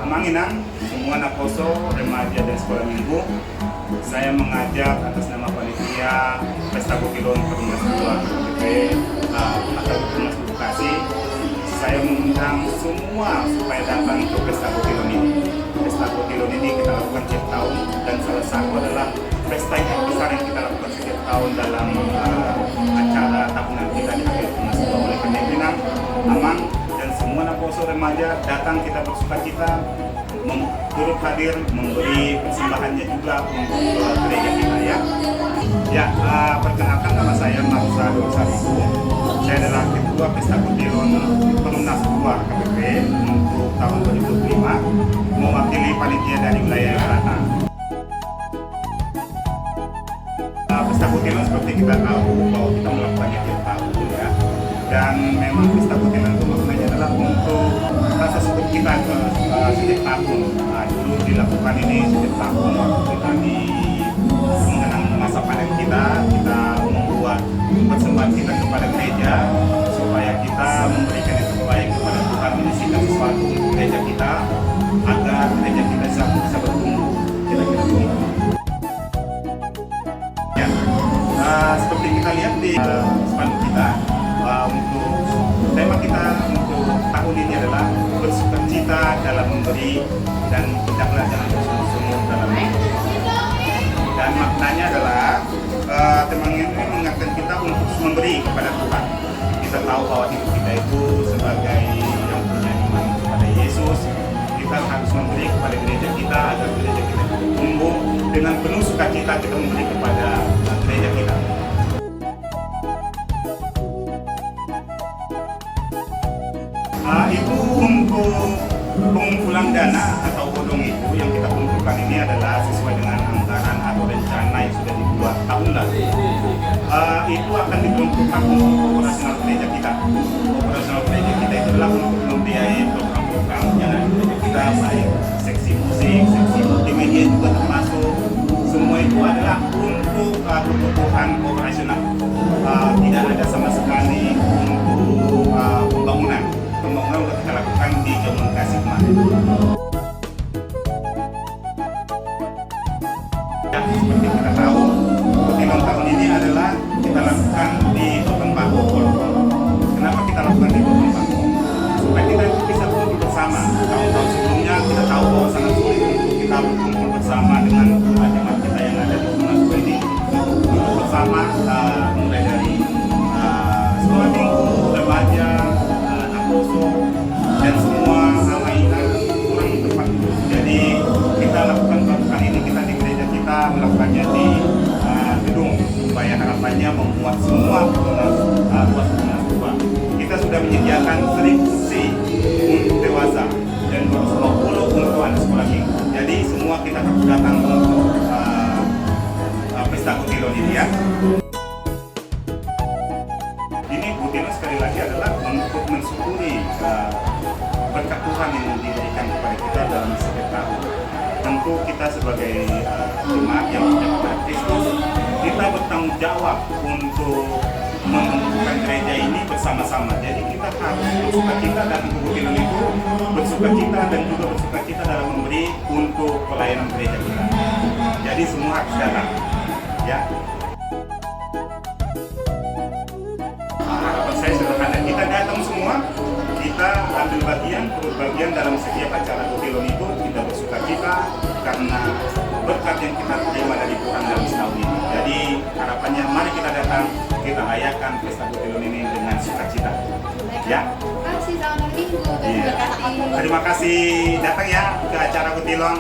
Manginang, semua Naposo, remaja dan sekolah minggu. Saya mengajak atas nama panitia Pesta Kukilon Perumnas 2 KPP atau Perumnas Bekasi. Saya mengundang semua supaya datang ke Pesta Kukilon ini. Pesta Kukilon ini kita lakukan setiap tahun dan salah satu adalah pesta yang besar yang kita lakukan setiap tahun dalam acara tahunan kita di akhir Perumnas 2. Oleh karena itu, Amang dan semua Naposo remaja datang, kita bersukacita turut hadir memberi persembahannya juga untuk gereja kita ya. Ya, perkenalkan nama saya Marsa Dorsaribu. Saya adalah Ketua Pesta Kukilon Perumnas 2 KPP untuk tahun 2025, mewakili panitia dari wilayah Rata. Pesta Kukilon seperti kita tahu bahwa kita melakukannya tiap tahun ya. Dan memang Pesta Kukilon itu maknanya adalah untuk rasa syukur kita setiap tahun. Dulu dilakukan ini setiap tahun waktu kita di mengenang masa panen kita membuat persembahan kita kepada gereja supaya kita memberikan yang terbaik kepada Tuhan, menyisihkan sesuatu untuk gereja kita agar gereja kita bisa bertumbuh. Kira-kira begitu. Ya, seperti kita lihat di spanduk kita, untuk tema kita untuk tahun ini adalah bersukacita dalam memberi dan tidaklah jangan bersungguh-sungguh dalam memberi. Dan maknanya adalah tema ini mengingatkan kita untuk memberi kepada Tuhan. Kita tahu bahwa hidup kita itu sebagai yang punya iman kepada Yesus, kita harus memberi kepada gereja kita agar gereja kita tumbuh. Dengan penuh sukacita kita memberi kepada gereja kita. Itu untuk pengumpulan dana atau bodong itu yang kita kumpulkan ini adalah sesuai dengan anggaran atau rencana yang sudah dibuat tahun lalu. Itu akan diperuntukkan untuk operasional gereja kita. Operasional gereja kita itu adalah untuk membiayai program-program yang ada di gereja kita, baik seksi musik, seksi multimedia juga termasuk. Semua itu adalah untuk kebutuhan operasional. Tidak ada sama sekali untuk pembangunan sudah kita lakukan di Jamun Kasih kemarin. Ya, seperti kita tahu, Kukilon tahun ini adalah kita lakukan di Toton Bako. Kenapa kita lakukan di Toton Bako? Supaya kita bisa kumpul bersama. Tahun-tahun sebelumnya kita tahu bahwa sangat sulit untuk kita berkumpul bersama dengan jemaat kita yang ada di Perumnas 2 ini. Kumpul bersama mulai dari sekolah minggu, remaja, dan semua mainan kurang tepat. Jadi kita lakukan kali ini kita di gereja kita melakukannya di gedung supaya harapannya membuat semua Perumnas 2. Kita sudah menyediakan 1000 kursi untuk dewasa dan 250 untuk anak sekolah minggu. Jadi semua kita harus datang untuk Pesta Kukilon ini ya. Ini Kukilon sekali lagi adalah untuk mensyukuri berkat Tuhan yang diberikan kepada kita dalam setiap tahun. Tentu kita sebagai jemaat yang percaya kepada Kristus, kita bertanggung jawab untuk membangun gereja ini bersama-sama. Jadi kita harus bersukacita dalam Kukilon itu, bersukacita dan juga bersukacita dalam memberi untuk pelayanan gereja kita. Jadi semua harus datang, ya. Harapan saya sederhana, kita datang semua, kita ambil bagian, turut bagian dalam setiap acara Kukilon itu, kita bersukacita karena berkat yang kita terima dari Tuhan dalam setahun ini. Jadi harapannya mari kita datang, kita rayakan Pesta Kukilon ini dengan sukacita. Ya. Terima kasih, selamat minggu. Terima kasih datang ya ke acara Kukilon.